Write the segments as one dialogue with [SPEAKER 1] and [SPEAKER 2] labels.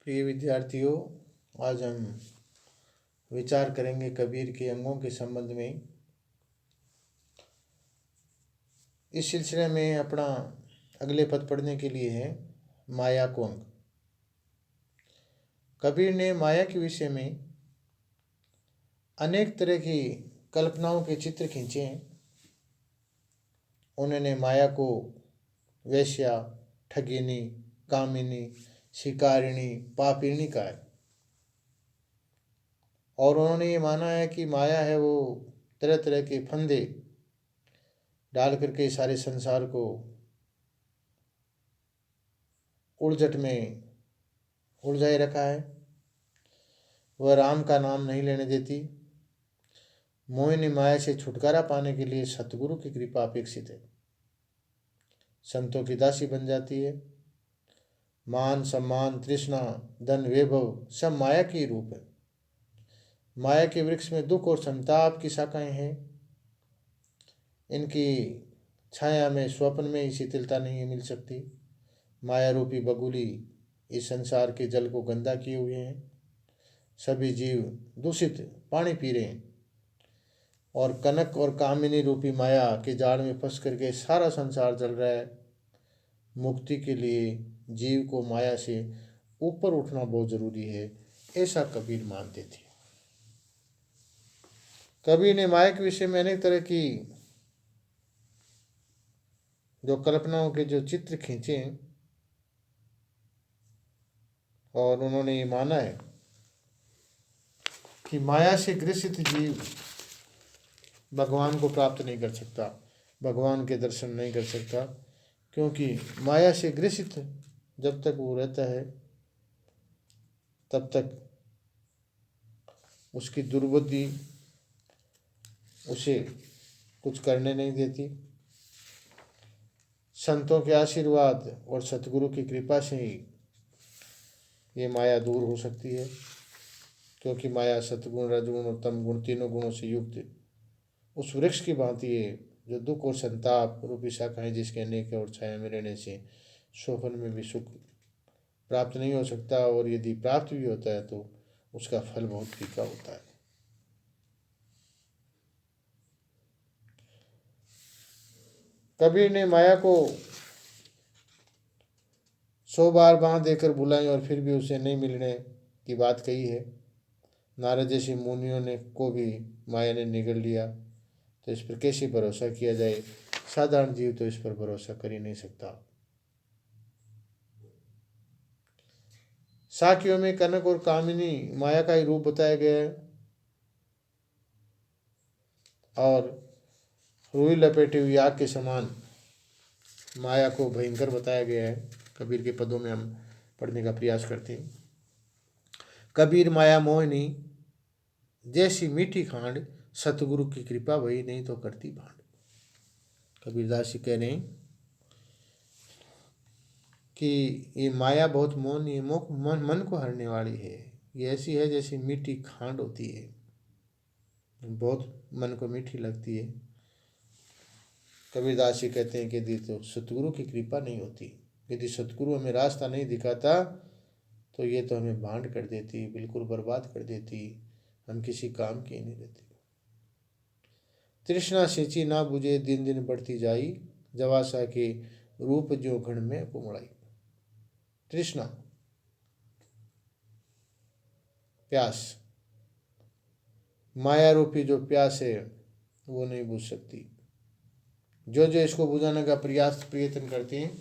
[SPEAKER 1] प्रिय विद्यार्थियों, आज हम विचार करेंगे कबीर के अंगों के संबंध में। इस सिलसिले में अपना अगले पद पढ़ने के लिए है माया को अंग। कबीर ने माया के विषय में अनेक तरह की कल्पनाओं के चित्र खींचे हैं। उन्होंने माया को वेश्या, ठगिनी, कामिनी, शिकारिणी, पापिनी कहा है। और उन्होंने ये माना है कि माया है वो तरह तरह के फंदे डाल करके सारे संसार को उलझट में उलझाए रखा है। वह राम का नाम नहीं लेने देती। मोहिनी माया से छुटकारा पाने के लिए सतगुरु की कृपा अपेक्षित है। संतों की दासी बन जाती है। मान, सम्मान, तृष्णा, धन, वैभव सब माया के रूप है। माया के वृक्ष में दुख और संताप की शाखाएं हैं। इनकी छाया में स्वप्न में ही शीतलता नहीं मिल सकती। माया रूपी बगुली इस संसार के जल को गंदा किए हुए हैं। सभी जीव दूषित पानी पी रहे हैं और कनक और कामिनी रूपी माया के जाल में फंस करके सारा संसार जल रहा है। मुक्ति के लिए जीव को माया से ऊपर उठना बहुत जरूरी है, ऐसा कबीर मानते थे। कबीर ने माया के विषय में अनेक तरह की जो कल्पनाओं के जो चित्र खींचे हैं और उन्होंने ये माना है कि माया से ग्रसित जीव भगवान को प्राप्त नहीं कर सकता, भगवान के दर्शन नहीं कर सकता, क्योंकि माया से ग्रसित जब तक वो रहता है तब तक उसकी दुर्बुद्धि उसे कुछ करने नहीं देती। संतों के आशीर्वाद और सतगुरु की कृपा से ही ये माया दूर हो सकती है, क्योंकि माया सतगुण, रजगुण और तमगुण तीनों गुणों से युक्त उस वृक्ष की भांति है जो दुख और संताप रूपी शाखाएं जिसके अनेक और छाया में रहने से स्वप्न में भी सुख प्राप्त नहीं हो सकता, और यदि प्राप्त भी होता है तो उसका फल बहुत फीका होता है। कबीर ने माया को 100 बार बांह देकर बुलाई और फिर भी उसे नहीं मिलने की बात कही है। नारद जैसे मुनियों ने को भी माया ने निगल लिया, तो इस पर कैसे भरोसा किया जाए। साधारण जीव तो इस पर भरोसा कर ही नहीं सकता। साखियों में कनक और कामिनी माया का ही रूप बताया गया है और रुई लपेटी हुई आग के समान माया को भयंकर बताया गया है। कबीर के पदों में हम पढ़ने का प्रयास करते हैं। कबीर माया मोहिनी जैसी मीठी खांड, सतगुरु की कृपा वही नहीं तो करती भांड। कबीरदास जी कह रहे हैं कि ये माया बहुत मोहनी है, मन को हरने वाली है। ये ऐसी है जैसी मीठी खांड होती है, बहुत मन को मीठी लगती है। कबीरदास जी कहते हैं कि यदि तो सतगुरु की कृपा नहीं होती, यदि सतगुरु हमें रास्ता नहीं दिखाता तो ये तो हमें भांड कर देती, बिल्कुल बर्बाद कर देती, हम किसी काम की नहीं रहती। तृष्णा सिंची ना बुझे दिन दिन बढ़ती जाई, जवासा के रूप जो घण में कुमड़ाई। तृष्णा प्यास, माया रूपी जो प्यास है वो नहीं बुझ सकती। जो जो इसको बुझाने का प्रयत्न करती हैं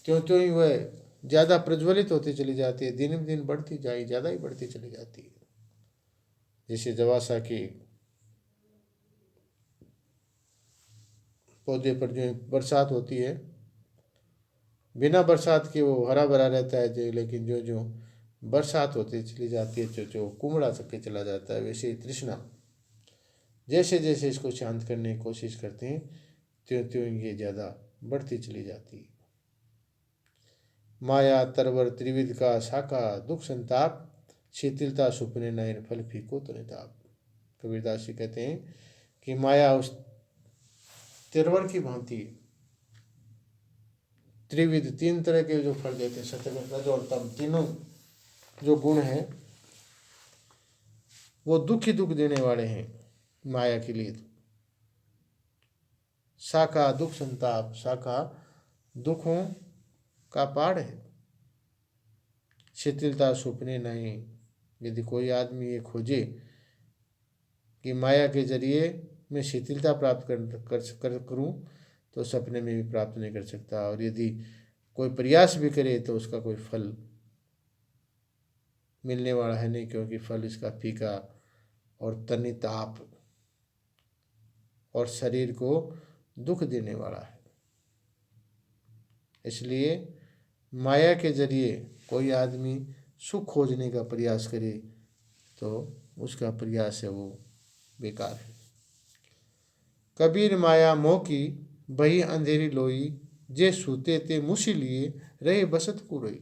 [SPEAKER 1] त्यों त्यों ही वह ज़्यादा प्रज्वलित होती चली जाती है, दिन दिन बढ़ती जाए, ज़्यादा ही बढ़ती चली जाती है। जैसे जवासा के पौधे पर जो बरसात होती है, बिना बरसात के वो हरा भरा रहता है जो, लेकिन जो जो बरसात होती चली जाती है जो जो कुमड़ा सबके चला जाता है। वैसे ही तृष्णा जैसे जैसे इसको शांत करने की कोशिश करते हैं त्यों त्यों ये ज़्यादा बढ़ती चली जाती है। माया तरवर त्रिविध का शाखा, दुख संताप, शीतलता सुपने नयन फल फीको तो निताप। कबीरदास जी कहते हैं कि माया उस तिरवर की भांति त्रिविध तीन तरह के जो फल देते हैं, सत्य, रज और तम, तीनों जो गुण हैं वो दुख ही दुख देने वाले हैं माया के लिए। शाखा दुख संताप, शाखा दुखों का पहाड़ है, शिथिलता सुपने नहीं। यदि कोई आदमी ये खोजे कि माया के जरिए मैं शिथिलता प्राप्त करूं तो सपने में भी प्राप्त नहीं कर सकता, और यदि कोई प्रयास भी करे तो उसका कोई फल मिलने वाला है नहीं, क्योंकि फल इसका फीका और तनिताप और शरीर को दुख देने वाला है। इसलिए माया के जरिए कोई आदमी सुख खोजने का प्रयास करे तो उसका प्रयास है वो बेकार है। कबीर माया मोह की बही अंधेरी लोई, जे सूते ते मुसी लिए रहे बसत कुरोई।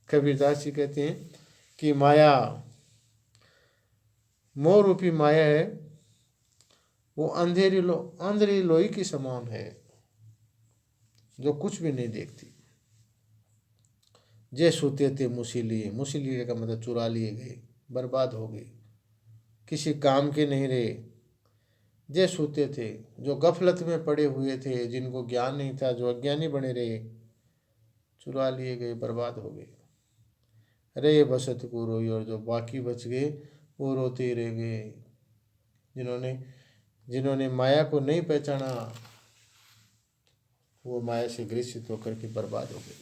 [SPEAKER 1] कबीरदास जी कहते हैं कि माया, मोह रूपी माया है, वो अंधेरी लोई के समान है जो कुछ भी नहीं देखती। जे सूते थे मुसी लिए का मतलब चुरा लिए गए, बर्बाद हो गए, किसी काम के नहीं रहे। जे सूते थे, जो गफलत में पड़े हुए थे, जिनको ज्ञान नहीं था, जो अज्ञानी बने रहे, चुरा लिए गए, बर्बाद हो गए। रे बसत को रोई, और जो बाकी बच गए वो रोते ही रह गए। जिन्होंने माया को नहीं पहचाना वो माया से ग्रसित होकर के बर्बाद हो गए।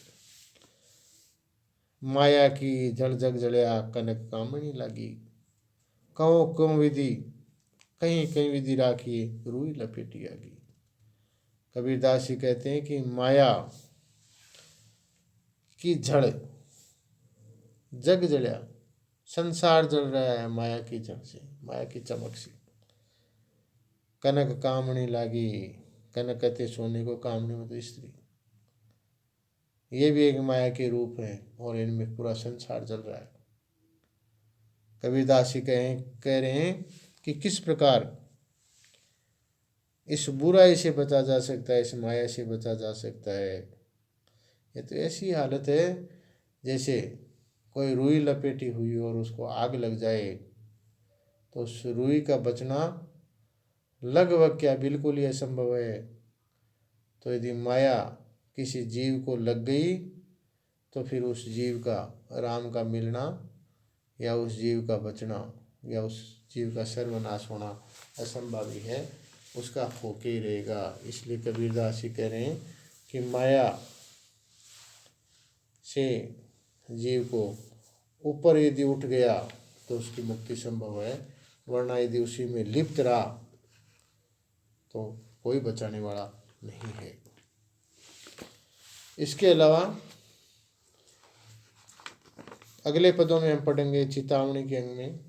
[SPEAKER 1] माया की जड़ जग जड़या, कनक कामनी लागी, कहो क्यों विधि कहीं कहीं विधि राखी, रूई लपेटी आगी। कबीरदास जी कहते हैं कि माया की जड़ जग जड़या, संसार जल रहा है माया की जड़ से, माया की चमक से। कनक कामनी लागी, कनक कहते सोने को, कामनी मतलब स्त्री, ये भी एक माया के रूप है और इनमें पूरा संसार जल रहा है। कबीरदास जी कह रहे हैं कि किस प्रकार इस बुराई से बचा जा सकता है, इस माया से बचा जा सकता है। ये तो ऐसी हालत है जैसे कोई रुई लपेटी हुई और उसको आग लग जाए तो उस रुई का बचना लगभग क्या बिल्कुल ही असंभव है। तो यदि माया किसी जीव को लग गई तो फिर उस जीव का राम का मिलना या उस जीव का बचना या उस जीव का सर्वनाश होना असंभव ही है, उसका होके ही रहेगा। इसलिए कबीरदास जी कह रहे हैं कि माया से जीव को ऊपर यदि उठ गया तो उसकी मुक्ति संभव है, वरना यदि उसी में लिप्त रहा तो कोई बचाने वाला नहीं है। इसके अलावा अगले पदों में हम पढ़ेंगे चेतावनी के अंग में।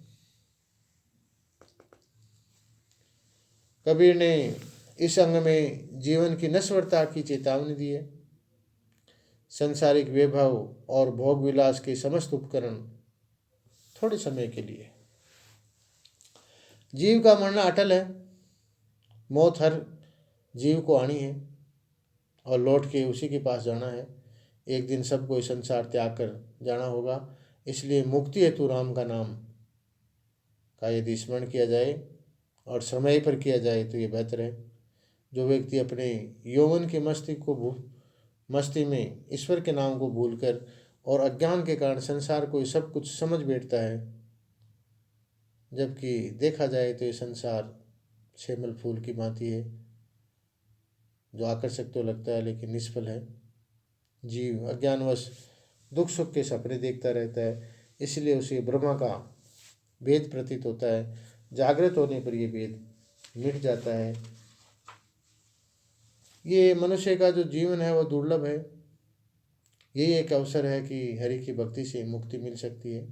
[SPEAKER 1] कबीर ने इस अंग में जीवन की नश्वरता की चेतावनी दी है। संसारिक वैभव और भोग विलास के समस्त उपकरण थोड़े समय के लिए, जीव का मरना अटल है, मौत हर जीव को आनी है और लौट के उसी के पास जाना है। एक दिन सबको इस संसार त्याग कर जाना होगा। इसलिए मुक्ति हेतु राम का नाम का यदि स्मरण किया जाए और समय पर किया जाए तो ये बेहतर है। जो व्यक्ति अपने यौवन के मस्ती में ईश्वर के नाम को भूलकर और अज्ञान के कारण संसार को सब कुछ समझ बैठता है, जबकि देखा जाए तो ये संसार सेमल फूल की भांति है जो आकर्षक तो लगता है लेकिन निष्फल है। जीव अज्ञानवश दुख सुख के सपने देखता रहता है, इसलिए उसे ब्रह्मा का भेद प्रतीत होता है। जागृत होने पर यह भेद मिट जाता है। ये मनुष्य का जो जीवन है वो दुर्लभ है। यही एक अवसर है कि हरि की भक्ति से मुक्ति मिल सकती है।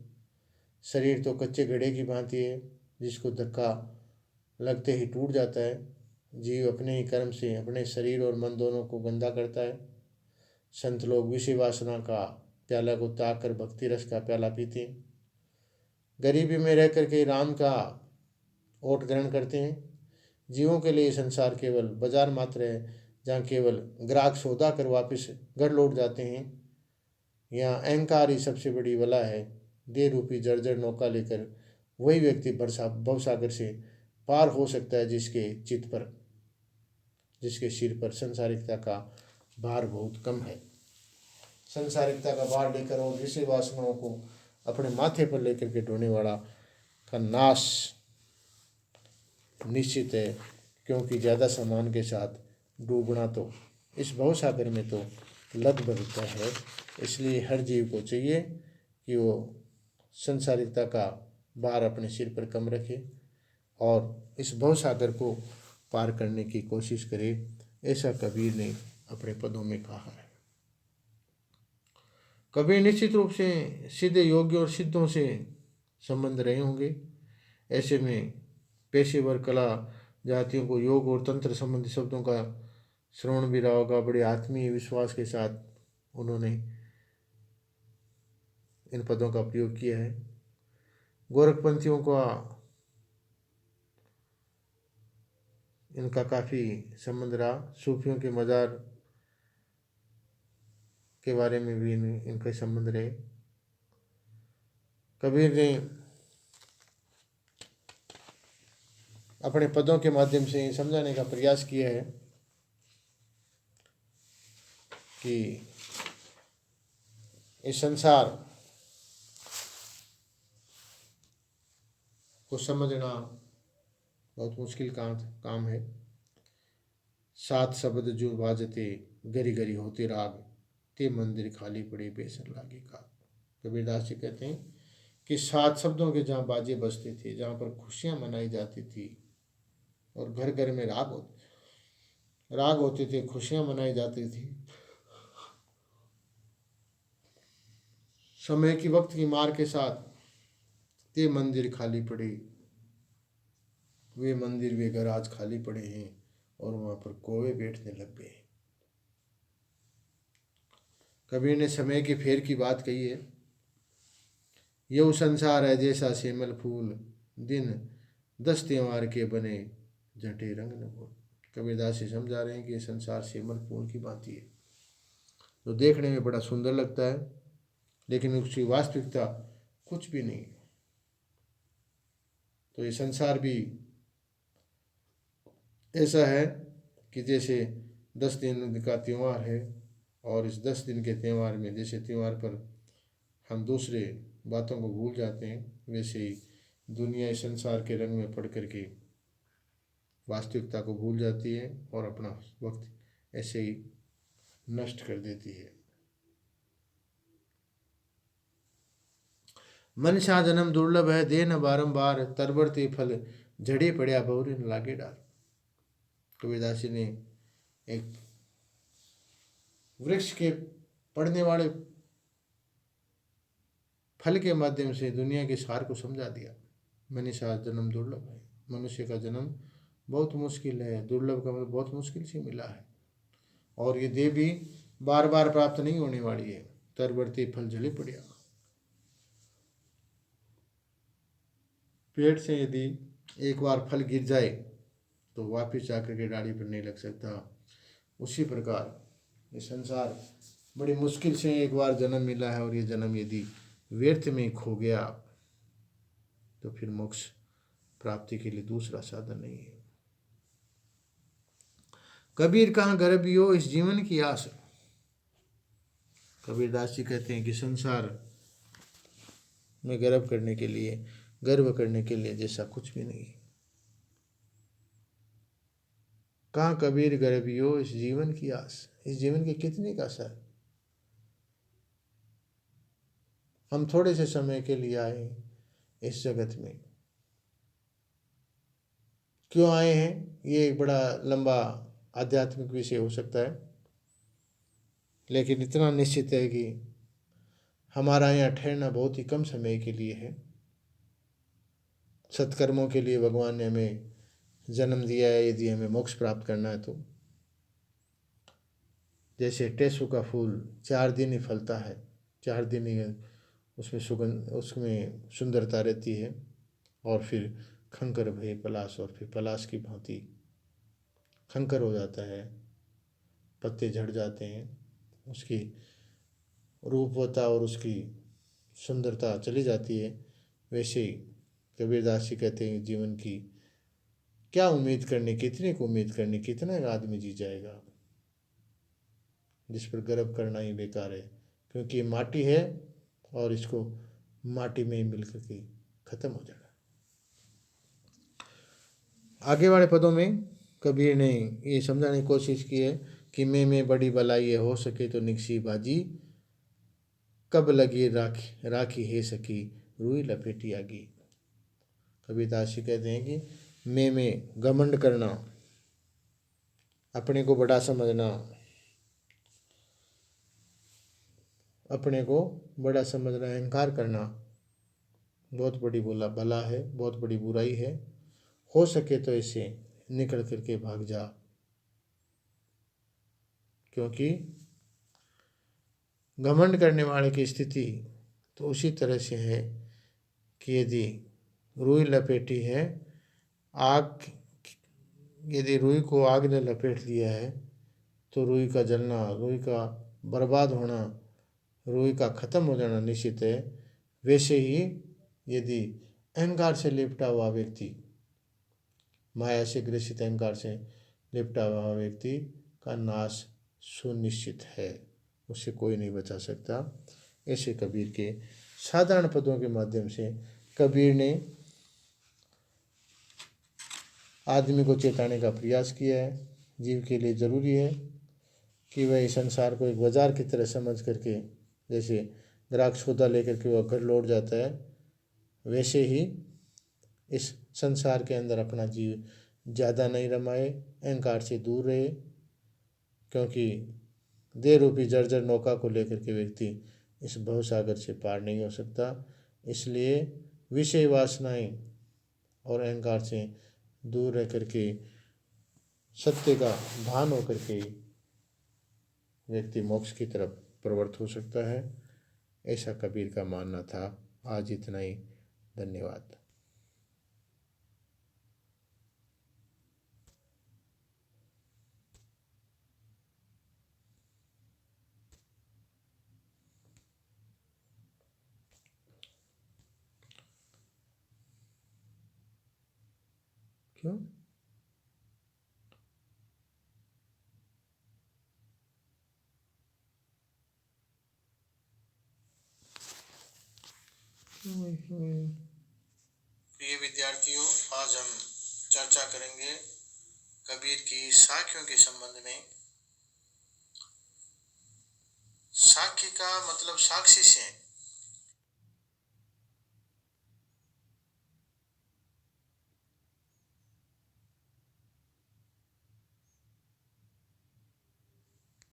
[SPEAKER 1] शरीर तो कच्चे घड़े की भांति है जिसको धक्का लगते ही टूट जाता है। जीव अपने ही कर्म से अपने शरीर और मन दोनों को गंदा करता है। संत लोग विषय वासना का प्याला को त्याग कर भक्ति रस का प्याला पीते हैं। गरीबी में रह करके राम का ओट ग्रहण करते हैं। जीवों के लिए संसार केवल बाजार मात्र है जहाँ केवल ग्राहक सौदा कर वापस घर लौट जाते हैं। यहाँ अहंकार ही सबसे बड़ी बला है। देह रूपी जर्जर नौका लेकर वही व्यक्ति भवसागर से पार हो सकता है जिसके सिर पर संसारिकता का भार बहुत कम है। संसारिकता का भार लेकर और विषय वासनाओं को अपने माथे पर लेकर के ढोने वाला का नाश निश्चित है, क्योंकि ज़्यादा सामान के साथ डूबना तो इस भवसागर में तो लगभग तय है। इसलिए हर जीव को चाहिए कि वो संसारिकता का भार अपने सिर पर कम रखे और इस भवसागर को पार करने की कोशिश करे। ऐसा कबीर ने अपने पदों में कहा है। कबीर निश्चित रूप से सीधे योग्य और सिद्धों से संबंध रहे होंगे। ऐसे में पेशेवर कला जातियों को योग और तंत्र संबंधी शब्दों का श्रवण भी रहा होगा। बड़े आत्मीय विश्वास के साथ उन्होंने इन पदों का प्रयोग किया है। गोरखपंथियों का इनका काफ़ी संबंध रहा। सूफियों के मज़ार के बारे में भी इनके संबंध रहे। कबीर ने अपने पदों के माध्यम से समझाने का प्रयास किया है कि इस संसार को समझना बहुत मुश्किल काम है। सात शब्द जो बाजते गरी गरी होते राग, ते मंदिर खाली पड़े बेसर लागे का। कबीरदास जी कहते हैं कि 7 शब्दों के जहाँ बाजे बजते थे, जहाँ पर खुशियाँ मनाई जाती थी और घर घर में राग होते थे, खुशियाँ मनाई जाती थी, समय की वक्त की मार के साथ ते मंदिर खाली पड़े, वे मंदिर वे घर आज खाली पड़े हैं और वहाँ पर कौवे बैठने लग गए। कबीर ने समय के फेर की बात कही है। यह संसार है जैसा सेमल फूल, दिन 10 त्योहार के बने जटे रंग न बोल। कबीरदास जी समझा रहे हैं कि ये संसार सेमल फूल की भांति है, तो देखने में बड़ा सुंदर लगता है, लेकिन उसकी वास्तविकता कुछ भी नहीं। तो ये संसार भी ऐसा है कि जैसे 10 दिन का त्यौहार है और इस 10 दिन के त्यौहार में जैसे त्यौहार पर हम दूसरे बातों को भूल जाते हैं, वैसे ही दुनिया इस संसार के रंग में पड़ करके वास्तविकता को भूल जाती है और अपना वक्त ऐसे ही नष्ट कर देती है। मन सा जन्म दुर्लभ है, दे न बारंबार, तरबरते फल झड़े पड़िया बहुरे न लागे डार। कबीरदास जी ने एक वृक्ष के पड़ने वाले फल के माध्यम से दुनिया के सार को समझा दिया। मनीषा जन्म दुर्लभ है, मनुष्य का जन्म बहुत मुश्किल है। दुर्लभ का मतलब बहुत मुश्किल से मिला है और ये देह भी बार बार प्राप्त नहीं होने वाली है। तरबरती फल जले पड़िया, पेड़ से यदि एक बार फल गिर जाए तो वापिस जाकर के डाली पर नहीं लग सकता। उसी प्रकार ये संसार बड़ी मुश्किल से एक बार जन्म मिला है और ये जन्म यदि व्यर्थ में खो गया तो फिर मोक्ष प्राप्ति के लिए दूसरा साधन नहीं है। कबीर कहाँ गर्भियो इस जीवन की आस। कबीरदास जी कहते हैं कि संसार में गर्व करने के लिए जैसा कुछ भी नहीं। कहाँ कबीर गर्भियो इस जीवन की आस, इस जीवन की कितनी का आशा है। हम थोड़े से समय के लिए आए इस जगत में, क्यों आए हैं ये एक बड़ा लंबा आध्यात्मिक विषय हो सकता है, लेकिन इतना निश्चित है कि हमारा यहाँ ठहरना बहुत ही कम समय के लिए है। सत्कर्मों के लिए भगवान ने हमें जन्म दिया है, यदि हमें मोक्ष प्राप्त करना है तो। जैसे टेसू का फूल 4 दिन ही फलता है, 4 दिन ही उसमें सुगंध, उसमें सुंदरता रहती है और फिर खंकर भय पलाश, और फिर पलाश की भांति खंकर हो जाता है, पत्ते झड़ जाते हैं, उसकी रूपवता और उसकी सुंदरता चली जाती है, वैसे ही कबीरदास जी कहते हैं जीवन की क्या उम्मीद करनी, कितने को उम्मीद करनी, कितना आदमी जी जाएगा, जिस पर गर्व करना ही बेकार है, क्योंकि ये माटी है और इसको माटी में ही मिल करके खत्म हो जाना। आगे वाले पदों में कबीर ने ये समझाने की कोशिश की है कि मैं बड़ी भलाई है, हो सके तो निकसी बाजी, कब लगी राखी राखी है सकी, रुई लपेटी आगी। कबीरदास जी कहते हैं कि मैं घमंड करना, अपने को बड़ा समझना, अपने को बड़ा समझना, अहंकार करना बहुत बड़ी भला है, बहुत बड़ी बुराई है। हो सके तो इसे निकल करके भाग जा, क्योंकि घमंड करने वाले की स्थिति तो उसी तरह से है कि यदि रुई लपेटी है आग, यदि रुई को आग ने लपेट लिया है तो रुई का जलना, रुई का बर्बाद होना, रुई का खत्म हो जाना निश्चित है। वैसे ही यदि अहंकार से लिपटा हुआ व्यक्ति, माया से ग्रसित अहंकार से लिपटा हुआ व्यक्ति का नाश सुनिश्चित है, उसे कोई नहीं बचा सकता। ऐसे कबीर के साधारण पदों के माध्यम से कबीर ने आदमी को चेताने का प्रयास किया है। जीव के लिए ज़रूरी है कि वह इस संसार को एक बाजार की तरह समझ करके, जैसे ग्राहक सौदा लेकर के वह घर लौट जाता है, वैसे ही इस संसार के अंदर अपना जीव ज़्यादा नहीं रमाए, अहंकार से दूर रहे, क्योंकि देह रूपी जर्जर नौका को लेकर के व्यक्ति इस भवसागर से पार नहीं हो सकता। इसलिए विषय वासनाएं और अहंकार से दूर रह करके सत्य का भान होकर के व्यक्ति मोक्ष की तरफ प्रवृत्त हो सकता है। ऐसा कबीर का मानना था। आज इतना ही। धन्यवाद। क्यों? प्रिय विद्यार्थियों, आज हम चर्चा करेंगे कबीर की साखियों के संबंध में। साखी का मतलब साक्षी से